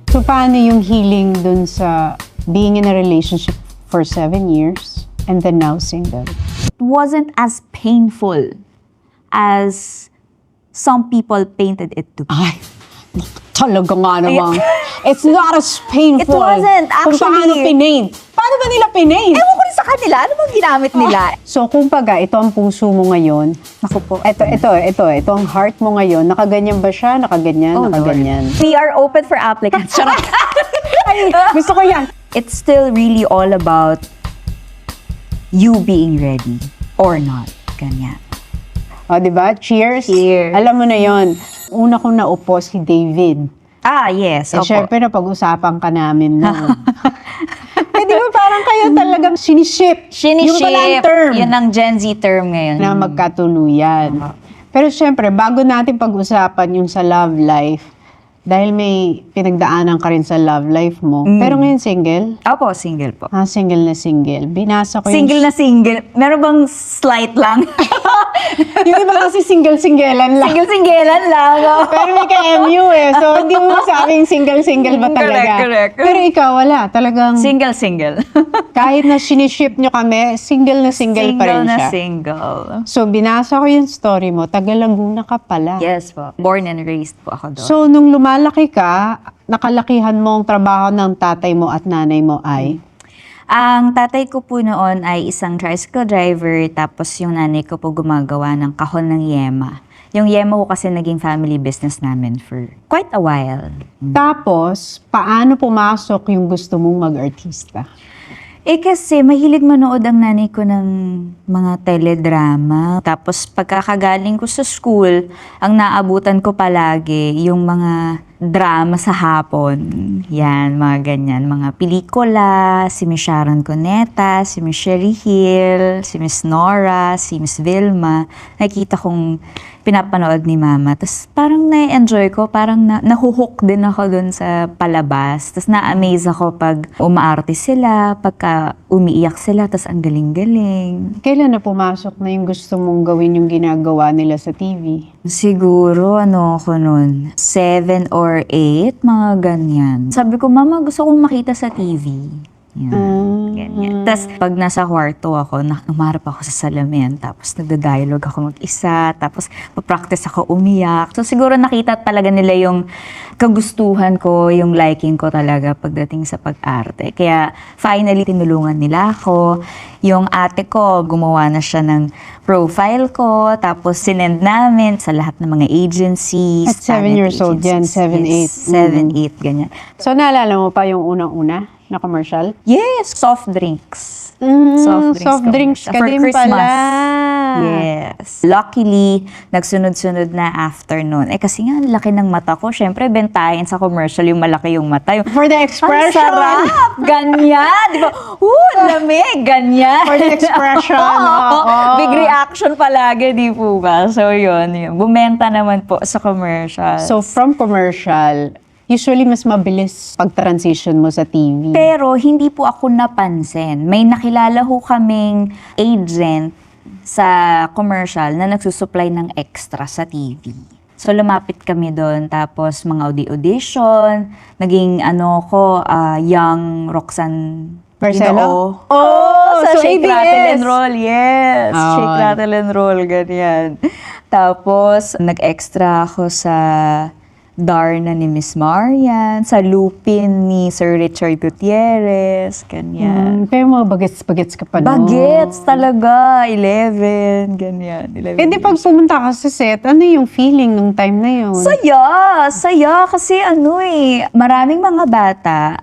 So, paano yung healing dun sa being in a relationship for 7 years and then now single? It wasn't as painful as some people painted it to be. Ay, talaga nga namang. It's not as painful. It wasn't, Kung paano actually. pinaint. Paano ba nila pinaint? Ewan ko rin sa kanila, ano bang ginamit nila? So, kumbaga, ito ang puso mo ngayon. Naku po. Ito ang heart mo ngayon. Nakaganyan ba siya? Nakaganyan? Oh, nakaganyan. We are open for applicants. Charot. Ay, gusto ko yan. It's still really all about you being ready or not. Ganyan. O, di ba? Cheers. Cheers. Alam mo na yon. Una kong naupo si David. Ah, yes. Opo. Syempre, napag-usapan ka namin noon. Di ba parang kayo talagang siniship? Yung pala ang term. Yun ang Gen Z term ngayon. Na magkatuluyan. Pero syempre, bago natin pag-usapan yung sa love life, dahil may pinagdaanan ka rin sa love life mo. Pero ngayon single? Opo, single po. Single na single. Binasa ko Single na single. Meron bang slight lang? yung iba kasi single-singlean lang. Single-singlean lang. Oh. Pero may ka-MU eh. So, hindi mo masabing single-single ba talaga? Correct. Pero ikaw, wala. Talagang Single-single. kahit na siniship nyo kami, single na single pa rin siya. Single. So, binasa ko yung story mo. Taga Laguna ka pala. Yes po. Born and raised po ako doon. So, nung lumalaki ka, nakalakihan mo ang trabaho ng tatay mo at nanay mo ay? Ang tatay ko po noon ay isang tricycle driver, tapos yung nanay ko po gumagawa ng kahon ng yema. Yung yema ko kasi naging family business namin for quite a while. Tapos, paano pumasok yung gusto mong mag-artista? Kasi mahilig manood ang nanay ko ng mga teledrama. Tapos pagkakagaling ko sa school, ang naabutan ko palagi yung mga drama sa hapon. Yan, mga ganyan. Mga pelikula, si Miss Sharon Cuneta, si Miss Sherry Hill, si Miss Nora, si Miss Vilma. Nakikita kong pinapanood ni Mama. Tapos parang na-enjoy ko, parang nahuhook din ako dun sa palabas. Tapos na-amaze ako pag umaarte sila, pagka umiiyak sila, tapos ang galing-galing. Kailan na pumasok na yung gusto mong gawin yung ginagawa nila sa TV? Siguro, ako nun, 7 or 8, mga ganyan. Sabi ko, Mama, gusto kong makita sa TV. Yan, ganyan. Tapos, pag nasa kwarto ako, umarap ako sa salamin, tapos nagda-dialogue ako mag-isa, tapos papractice ako umiyak. So, siguro nakita talaga nila yung kagustuhan ko, yung liking ko talaga pagdating sa pag-arte. Kaya, finally, tinulungan nila ako. Yung ate ko, gumawa na siya ng profile ko, tapos sinend namin sa lahat ng mga agencies. At 7 years old yan, 7, 8. 7, 8, ganyan. So, naalala mo pa yung unang-una na commercial? Yes, soft drinks. Soft drinks ka for din Christmas. pala. Yes. Luckily, nagsunod-sunod na afternoon. Kasi nga, laki ng mata ko. Siyempre, bentayan sa commercial yung malaki yung mata. For the expression. Ang sarap! Ganyan! Di ba? Lamig! Ganyan! For the expression. Oo. Big reaction palagi, di po ba? So, yun. Bumenta naman po sa commercial. So, from commercial, usually mas mabilis pag-transition mo sa TV. Pero hindi po ako napansin. May nakilala ho kaming agent sa commercial na nagsusupply ng extra sa TV. So lumapit kami doon, tapos mga audition, naging young Roxanne Marcelo? Sa so Shake, ABS. Rattle and Roll, yes. Oh. Shake, Rattle and Roll, ganyan. Tapos, nag-extra ako sa Darna ni Miss Marian, sa Lupin ni Sir Richard Gutierrez, ganyan. Pero mga bagets ka pa noon. Bagets talaga, 11, ganyan. 11 Eh di pag pumunta ka sa set, ano yung feeling nung time na yun? Saya kasi maraming mga bata,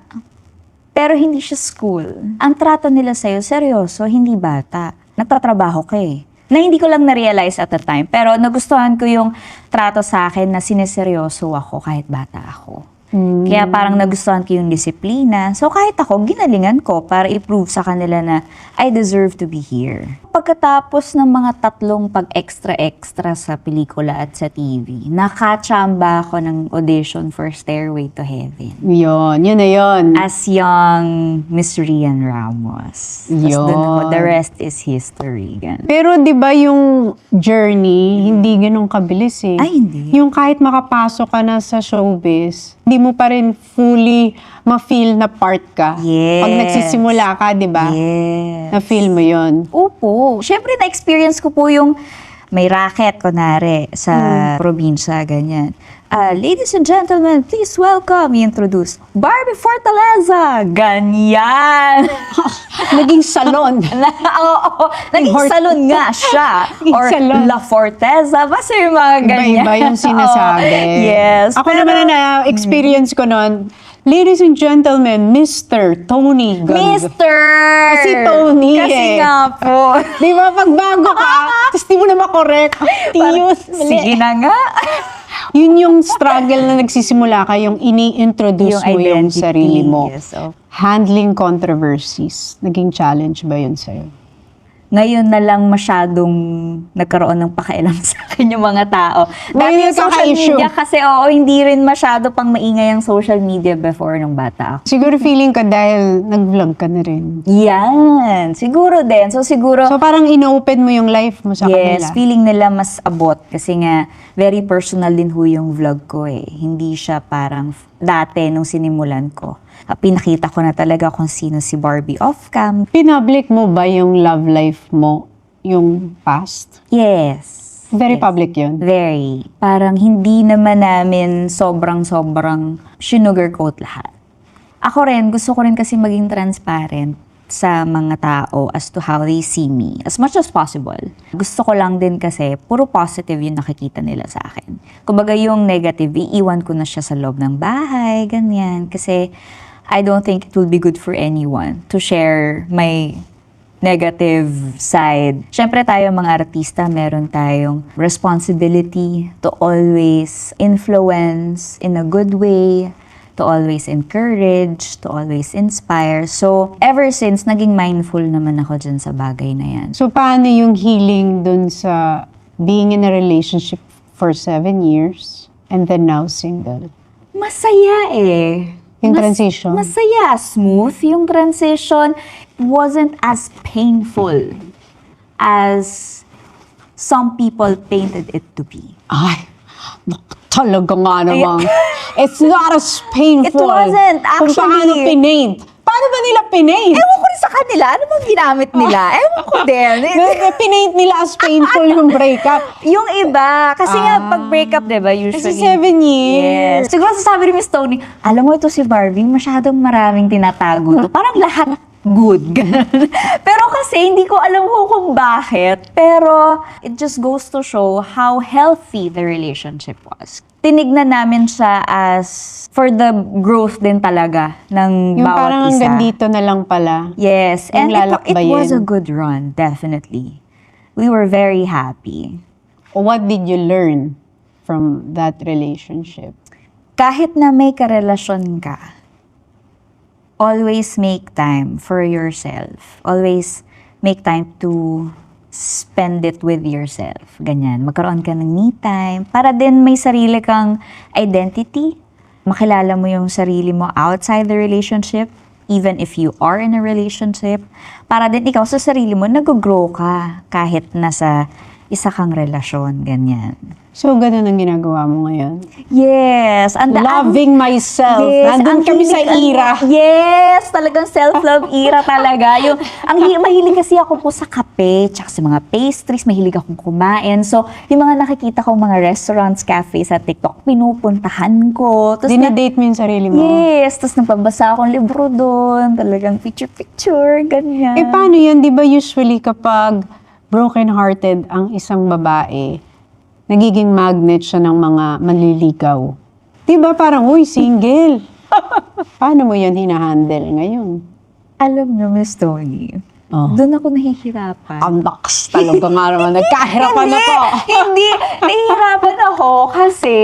pero hindi siya school. Ang trato nila sa'yo, seryoso, hindi bata. Nagtatrabaho ka eh. Na hindi ko lang na-realize at the time, pero nagustuhan ko yung trato sa akin na sineseryoso ako kahit bata ako. Kaya parang nagustuhan ko yung disiplina. So kahit ako, ginalingan ko para i-prove sa kanila na I deserve to be here. Pagkatapos ng mga 3 pag-extra-extra sa pelikula at sa TV, nakachamba ako ng audition for Stairway to Heaven. Yun na yun. As young Miss Rian Ramos. Tapos Yun. dun ako, the rest is history. Ganun. Pero di ba yung journey, hindi ganun kabilis eh. Ay, hindi. Yung kahit makapasok ka na sa showbiz, hindi mo pa rin fully ma-feel na part ka. Yes. Pag nagsisimula ka, di ba? Yes. Na-feel mo yun. Opo. Siyempre, na-experience ko po yung may racket, kunwari, sa probinsya, ganyan. Ladies and gentlemen, please welcome, i-introduce, Barbie Fortaleza! Ganyan! Naging salon. Oo, naging salon nga siya. Naging Or salon. La Forteza, basta yung mga ganyan. Iba-iba yung sinasabi. Oo, yes. Ako naman na experience ko noon, ladies and gentlemen, Mr. Tony Gag. Mr. Kasi Tony Kasi eh. nga po. Di ba, pag bago ka, tapos di mo na makorek. Tiyos. Sige na nga. Yun yung struggle na nagsisimula ka, yung ini-introduce mo yung identity. sarili mo. Yes, oh. Handling controversies. Naging challenge ba yun sa'yo? Ngayon na lang masyadong nagkaroon ng pakialam sa akin yung mga tao. Dati Ngayon yung social nagkaka-issue. media kasi hindi rin masyado pang maingay ang social media before nung bata ako. Siguro feeling ka dahil nag-vlog ka na rin. Yan. Siguro din. So siguro, So parang ino-open mo yung life mo sa yes, kanila. feeling nila mas abot kasi nga very personal din ho yung vlog ko eh. Hindi siya parang dati nung sinimulan ko. Pinakita ko na talaga kung sino si Barbie off-cam. Pinpublic mo ba yung love life mo, yung past? Yes. Very Yes. public yun. Very. Parang hindi naman namin sobrang sugarcoat lahat. Ako rin, gusto ko rin kasi maging transparent sa mga tao as to how they see me as much as possible. Gusto ko lang din kasi puro positive yung nakikita nila sa akin. Kumbaga yung negative, iiwan ko na siya sa loob ng bahay, ganyan. Kasi I don't think it will be good for anyone to share my negative side. Siyempre tayo mga artista, meron tayong responsibility to always influence in a good way, to always encourage, to always inspire. So, ever since, naging mindful naman ako dyan sa bagay na yan. So paano yung healing dun sa being in a relationship for 7 years and then now single? Masaya eh. Yung transition? Masaya. Smooth yung transition. It wasn't as painful as some people painted it to be. Ay, talaga nga namang. It's not as painful. It wasn't, Kung paano actually. pinaint. Paano ba nila pinaint? Ewan ko rin sa kanila. Ano bang ginamit nila? Ewan ko din. Pinaint nila as painful yung breakup. Yung iba, kasi nga pag breakup, di ba, usually. Kasi 7 years. Yes. Siguro sasabi ni Miss Tony, alam mo ito si Barbie, masyadong maraming tinatago to. Parang lahat good. Pero kasi hindi ko alam kung bakit. Pero it just goes to show how healthy the relationship was. Tinignan namin siya as for the growth din talaga ng Yung bawat parang isa. hanggang dito na lang pala. Yes, Yung and it lalakbayin. was a good run, definitely. We were very happy. What did you learn from that relationship? Kahit na may karelasyon ka, always make time for yourself. Always make time to spend it with yourself. Ganyan. Magkaroon ka ng me time. Para din may sarili kang identity. Makilala mo yung sarili mo outside the relationship. Even if you are in a relationship. Para din ikaw sa sarili mo, nag-grow ka. Kahit nasa isa kang relasyon. Ganyan. So, ganun ang ginagawa mo ngayon? Yes. Loving myself. Nandun ang kami sa hilig- era. Yes, talagang self-love era talaga. Yung, mahilig kasi ako po sa kape, tsaka sa mga pastries, mahilig akong kumain. So, yung mga nakikita ko mga restaurants, cafes sa TikTok, pinupuntahan ko. Tapos Dinedate mo yung sarili mo? yes, tapos nagpabasa akong libro doon, talagang picture-picture, ganyan. Eh, paano yan? Di ba usually kapag broken-hearted ang isang babae, nagiging magnet siya ng mga manliligaw. Di ba parang, uy, single. Paano mo yan hinahandle ngayon? Alam niyo, Miss Tony, doon ako nahihirapan. Ang lakas talaga nga naman. Nagkahirapan na to. Hindi. Nahihirapan ako kasi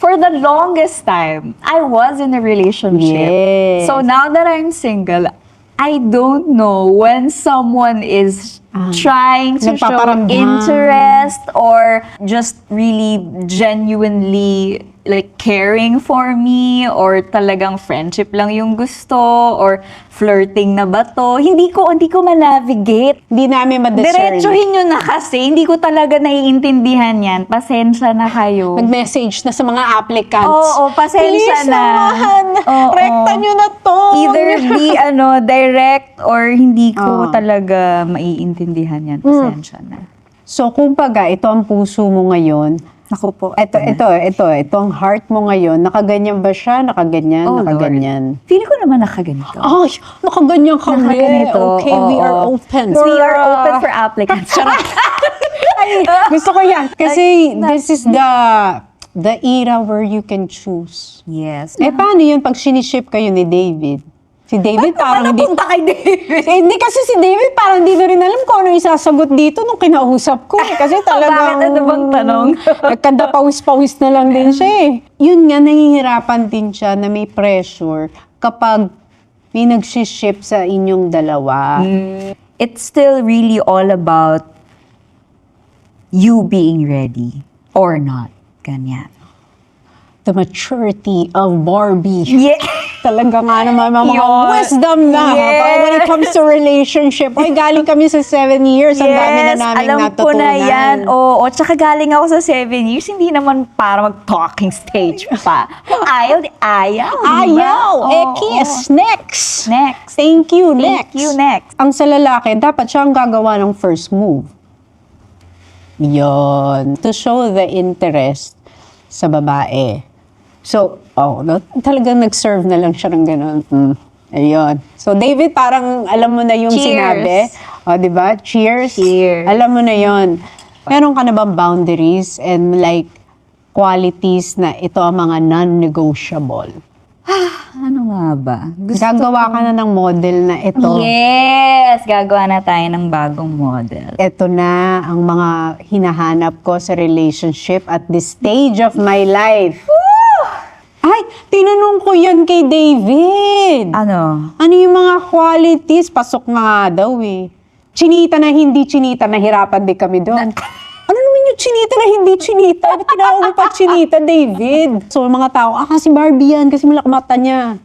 for the longest time, I was in a relationship. Yes. So now that I'm single, I don't know when someone is trying to show Nagpaparamdam. interest or just really genuinely like caring for me or talagang friendship lang yung gusto or flirting na ba to. Hindi ko ma-navigate. Hindi namin ma-discern. Diretsuhin nyo na kasi. Hindi ko talaga naiintindihan yan. Pasensya na kayo. Nag-message na sa mga applicants. Oo, pasensya Please na. naman, Oo. rekta nyo na to. Either be direct or hindi ko Oo. talaga maiintindihan yan. Pasensya na. So, kumbaga, ito ang puso mo ngayon. Ako po. Ito ang heart mo ngayon. Nakaganyan ba siya? Nakaganyan? Oh, nakaganyan? Feeling ko naman nakaganito. Ay, nakaganyan kami. Nakaganito. Okay, we Oo. are open. We are open for applicants. Charot. Ay, gusto ko yan. Kasi this is the era where you can choose. Yes. Paano yun pag siniship kayo ni David? Si David parang hindi... Napunta kay David. Hindi kasi si David parang hindi na rin alam kung ano isasagot dito nung kinausap ko. Kasi talagang... Bakit? Ano bang tanong? Nagkandapawis-pawis na lang din siya eh. Yun nga, nahihirapan din siya na may pressure kapag may nagsiship sa inyong dalawa. It's still really all about you being ready or not. Ganyan. The maturity of Barbie. Yeah. Talaga nga naman, mga Yun. wisdom na. Yes. When it comes to relationship. Ay, galing kami sa 7 years. Ang dami na namin alam natutunan. ko na yan. Oo, tsaka galing ako sa 7 years, hindi naman para mag-talking stage pa. Kung ayaw, ayaw. Ayaw! diba? Kiss! Next! Next. Thank you, Thank next. you, next. Ang sa lalaki, dapat siya ang gagawa ng first move. Yon. To show the interest sa babae. So, talagang nag-serve na lang siya ng gano'n. Ayun. So, David, parang alam mo na yung Cheers. sinabi. Di ba? Cheers. Cheers. Alam mo na yon. Meron ka na bang boundaries and like qualities na ito ang mga non-negotiable? Ano nga ba? Gagawa ka na ng model na ito. Yes! Gagawa na tayo ng bagong model. Ito na ang mga hinahanap ko sa relationship at this stage of my life. Ay, tinanong ko yan kay David. Ano? Ano yung mga qualities? Pasok nga daw eh. Chinita na hindi chinita, nahirapan din kami doon. Ano naman yung chinita na hindi chinita? Tinawag mo pa chinita, David. So, mga tao, kasi Barbie yan, kasi malaki mata niya.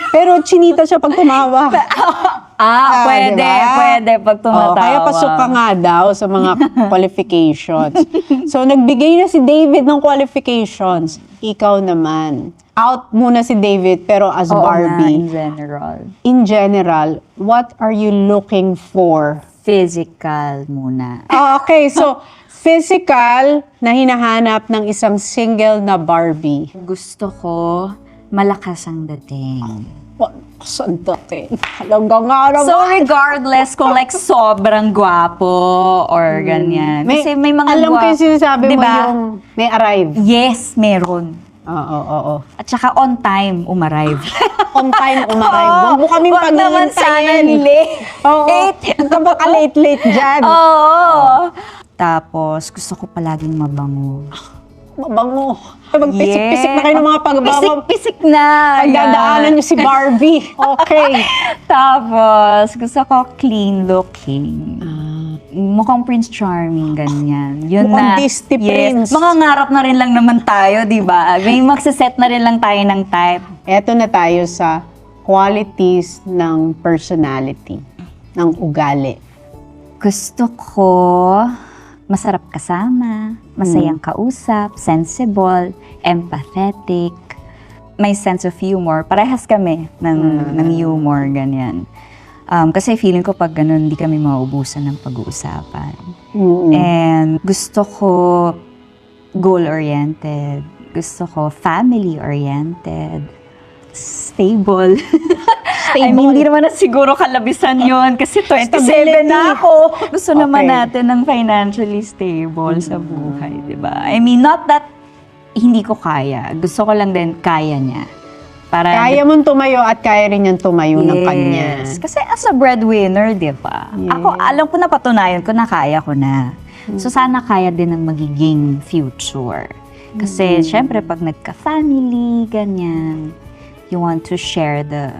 Pero chinita siya pag tumawa. Pwede, diba? pwede pag tumatawa. Kaya pasok ka nga daw sa mga qualifications. So, nagbigay na si David ng qualifications. Ikaw naman. Out muna si David, pero as Oo nga, Barbie. in general. In general, what are you looking for? Physical muna. Okay, so physical na hinahanap ng isang single na Barbie. Gusto ko malakas ang dating. Saan dati? Halagang nga naman. So regardless kung like sobrang gwapo or ganyan. Kasi may mga alam ko yung sinasabi mo Diba? yung may arrive. Yes, meron. Oo. At saka on time umarive. On time umarrive. Huwag mo kaming Wag naman sana pag-iintayin. late. Oo. Huwag ka baka late dyan. Oo. Tapos gusto ko palaging mabango. Mabango. Magpisik-pisik na kayo ng mga pagbango. Pisik-pisik na. Pagdadaanan niyo si Barbie. Okay. Tapos, gusto ko clean looking. Mukhang Prince Charming, ganyan. Yun Mukhang na. Disney Prince. Mga ngarap na rin lang naman tayo, di ba? May magsiset na rin lang tayo ng type. Eto na tayo sa qualities ng personality, ng ugali. Gusto ko masarap kasama, masayang kausap, sensible, empathetic, may sense of humor. Parehas kami ng humor, ganyan. Kasi feeling ko pag ganun, hindi kami maubusan ng pag-uusapan. And gusto ko goal-oriented. Gusto ko family-oriented. Stable. I mean, hindi naman na siguro kalabisan yon kasi 27 Stability. na ako. Gusto naman Okay. natin ng financially stable sa buhay, di ba? I mean, not that hindi ko kaya. Gusto ko lang din kaya niya. Para Kaya mong tumayo at kaya rin niyang tumayo ng kanya. Kasi as a breadwinner, di ba? Ako, alam ko na patunayan ko na kaya ko na. So, sana kaya din ang magiging future. Kasi, syempre, pag nagka-family, ganyan, you want to share the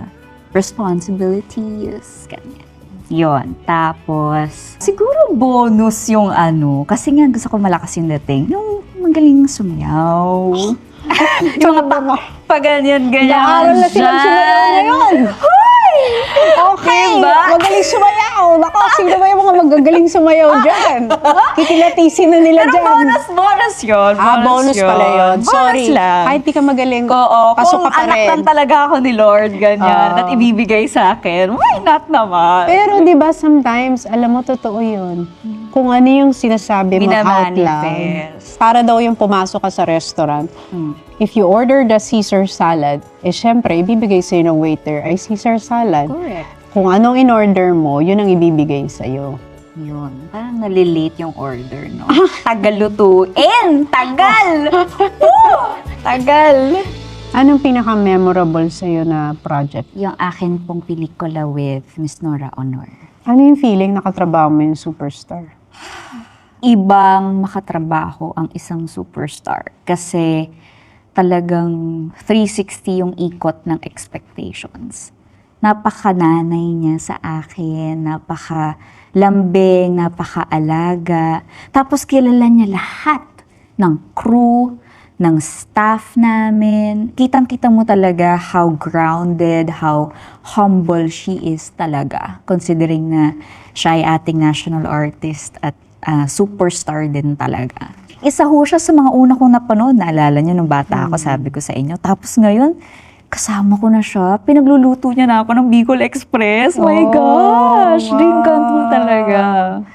responsibilities, ganyan. Yon. Tapos, siguro bonus yung kasi nga gusto ko malakas yung dating, yung magaling sumayaw. Yung mga pa ganyan. Naaral na silang sumayaw ngayon. Okay, Diba? magaling sumayaw. Baka sino ba yung mga magagaling sumayaw dyan? Kikilatisin na nila Pero dyan. bonus yun. Bonus pala yun. Bonus Sorry. lang. Kahit di ka magaling, Oo, pasok kung ka pa anak rin. lang talaga ako ni Lord, ganyan, Oo. at ibibigay sa akin, why not naman? Pero di ba sometimes, alam mo, totoo yun. Kung ano yung sinasabi mo out loud. Minamanifest. Para daw yung pumasok ka sa restaurant. If you order the Caesar salad, syempre, ibibigay sa'yo ng waiter ay Caesar salad. Correct. Kung anong in-order mo, yun ang ibibigay sa'yo. Yun, parang nalilate yung order, no? Tagal lutuin! Tagal! Tagal! Anong pinaka-memorable sa'yo na project? Yung akin pong pelikula with Miss Nora Honor. Ano yung feeling nakatrabaho mo yung superstar? Ibang makatrabaho ang isang superstar kasi talagang 360 yung ikot ng expectations. Napakananay niya sa akin, napakalambing, napakaalaga. Tapos kilala niya lahat ng crew, ng staff namin. Kitang-kita mo talaga how grounded, how humble she is talaga. Considering na siya ay ating national artist at superstar din talaga. Isa ho siya sa mga una kong napanood. Naalala niyo nung bata ako, sabi ko sa inyo. Tapos ngayon, kasama ko na siya. Pinagluluto niya na ako ng Bicol Express. My gosh! Dream come true talaga.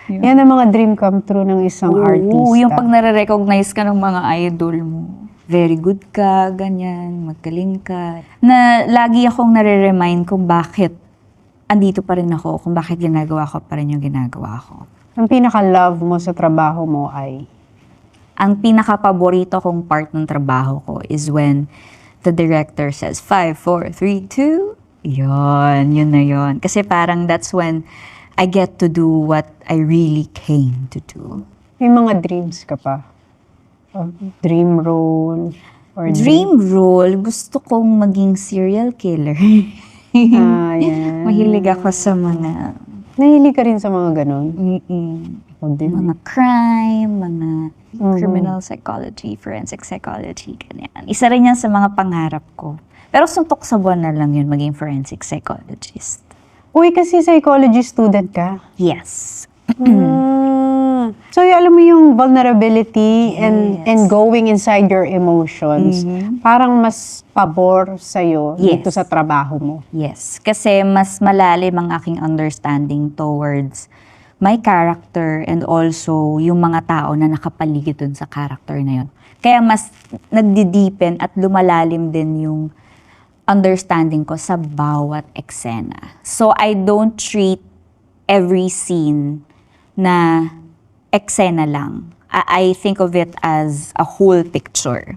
Yan ang mga dream come true ng isang artista. Oo, yung pag nare-recognize ka ng mga idol mo. Very good ka, ganyan, magaling ka. Na lagi akong nare-remind kung bakit andito pa rin ako, kung bakit ginagawa ko pa rin yung ginagawa ko. Ang pinaka-love mo sa trabaho mo ay? Ang pinaka-paborito kong part ng trabaho ko is when the director says, 5, 4, 3, 2. Yun na yun. Kasi parang that's when I get to do what I really came to do. May mga dreams ka pa? Or dream role? Or Dream role, gusto kong maging serial killer. Yan. Mahilig ako sa mga Nahilig ka rin sa mga ganun? Ako din. mga crime, mga criminal psychology, forensic psychology, ganyan. Isa rin yan sa mga pangarap ko. Pero suntok sa buwan na lang yun, maging forensic psychologist. Uy, kasi psychology student ka. Yes. So, alam mo yung vulnerability and going inside your emotions, parang mas pabor sa'yo dito Yes. sa trabaho mo. Yes. Kasi mas malalim ang aking understanding towards my character and also yung mga tao na nakapaligid dun sa character na yun. Kaya mas nagdideepen at lumalalim din yung understanding ko sa bawat eksena. So, I don't treat every scene na eksena lang. I think of it as a whole picture.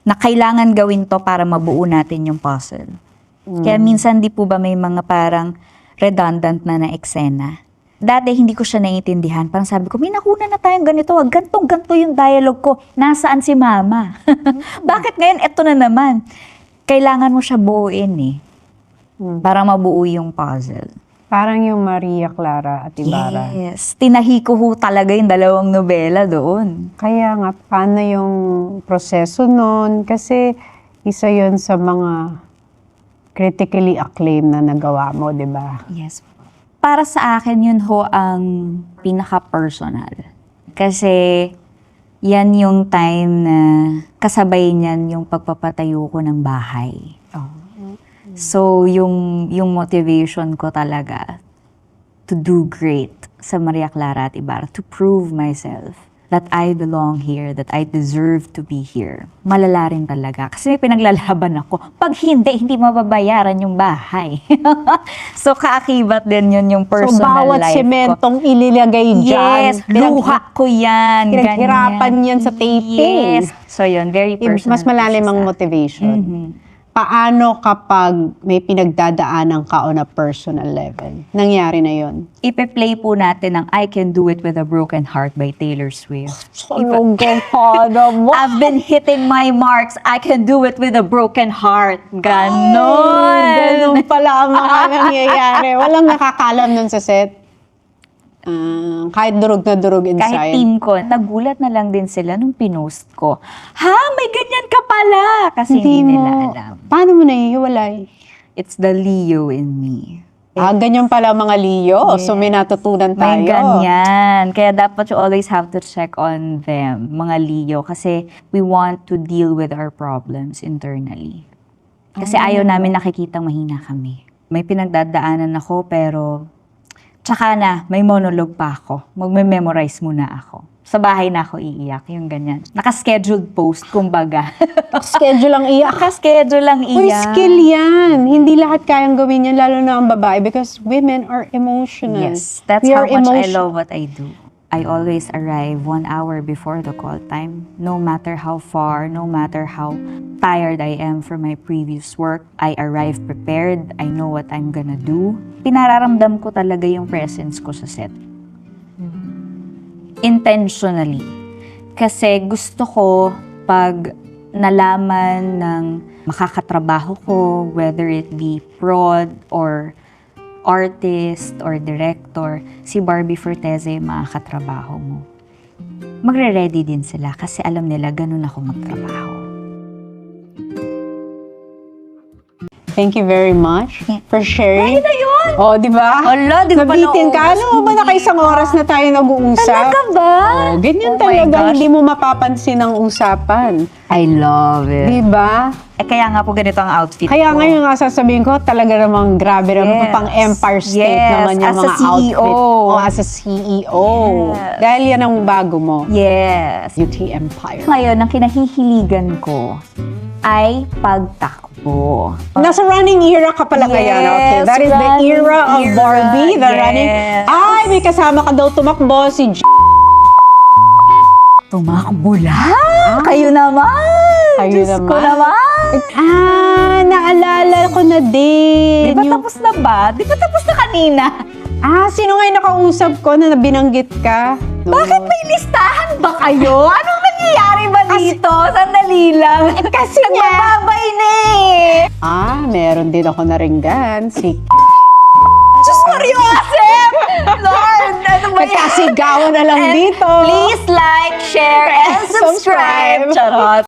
Na kailangan gawin to para mabuo natin yung puzzle. Kaya minsan di po ba may mga parang redundant na eksena. Dati hindi ko siya naiintindihan. Parang sabi ko, may nakuna na tayong ganito. Ganto yung dialogue ko. Nasaan si mama? Bakit ngayon eto na naman? Kailangan mo siya buuin para mabuo yung puzzle. Parang yung Maria Clara at Ibarra. Yes. Tinahi ko ho talaga yung dalawang nobela doon. Kaya nga, paano yung proseso nun? Kasi isa yun sa mga critically acclaimed na nagawa mo, di ba? Yes. Para sa akin, yun ho ang pinaka-personal. Kasi yan yung time na kasabay niyan yung pagpapatayo ko ng bahay. So, yung motivation ko talaga to do great sa Maria Clara at Ibarra, to prove myself that I belong here, that I deserve to be here. Malala rin talaga. Kasi may pinaglalaban ako. Pag hindi mababayaran yung bahay. So, kaakibat din yun yung personal So, bawat life ko. sementong ililagay dyan. Yes, luha ko yan. Pinaghirapan ganyan. yan sa taping. Yes. So, yun, very personal. Mas malalim ang siya. motivation. paano kapag may pinagdadaanan ka on a personal level? Nangyari na yon. Ipe-play po natin ang I Can Do It With a Broken Heart by Taylor Swift. I've been hitting my marks. I can do it with a broken heart. Ganon. Ganun pala ang mga nangyayari. Walang nakakalam nun sa set. Kahit durog na durog inside. Kahit team ko, nagulat na lang din sila nung pinost ko. Ha? May ganyan ka pala! Kasi hindi nila alam. Paano mo nahihiwalay? It's the Leo in me. Ganyan pala mga Leo. So may natutunan tayo. May ganyan. Kaya dapat you always have to check on them, mga Leo. Kasi we want to deal with our problems internally. Kasi ayaw namin nakikitang mahina kami. May pinagdadaanan ako pero tsaka na, may monologue pa ako. Magme-memorize muna ako. Sa bahay na ako iiyak, yung ganyan. Naka-scheduled post, kumbaga. Schedule ang iyak. Naka-schedule lang Uy, iyak. skill yan. Hindi lahat kayang gawin yan, lalo na ang babae because women are emotional. Yes, that's We how are much I emotion- love what I do. I always arrive 1 hour before the call time. No matter how far, no matter how tired I am from my previous work, I arrive prepared. I know what I'm gonna do. Pinararamdam ko talaga yung presence ko sa set. Intentionally. Kasi gusto ko pag nalaman ng makakatrabaho ko, whether it be prod or artist or director, si Barbie Forteza yung makakatrabaho mo. Magre-ready din sila kasi alam nila ganun ako magtrabaho. Thank you very much for sharing. na yun! Oh, di ba? Hala, di ko pa Nabitin ka. naubos. Alam mo ba nakaisang oras na tayo nag-uusap? Talaga ba? Oh, ganyan Oh my talaga. gosh. Hindi mo mapapansin ang usapan. I love it. Di ba? Kaya nga po ganito ang outfit Kaya ko. ngayon nga sasabihin ko, talaga namang grabe naman Yes. pang Empire State Yes, naman yung as a mga CEO. outfit. Oh, as a CEO. Yes. Dahil yan ang bago mo. Yes. Beauty Empire. Ngayon, ang kinahihiligan ko ay pagtakbo. Nasa running era ka pala ngayon. Okay, that is the running era of era. Barbie. The Yes. running. Ay, may kasama ka daw tumakbo, si Tumakbo lang? Kayo naman! Kayo Diyos ko naman. naman! Naalala ko na din. Di ba tapos na ba? Di ba tapos na kanina? Sino nga yung nakausap ko na binanggit ka? Bakit may listahan ba kayo? Anong nangyayari ba dito? Sandali lang. Kasi nga. Nagbababay na eh. Meron din ako naringgan. Si Diyos Mario Asep! Lord, ano ba yan? Nagkasigawan na lang And dito. Please like, share, and subscribe. Subscribe. Charot.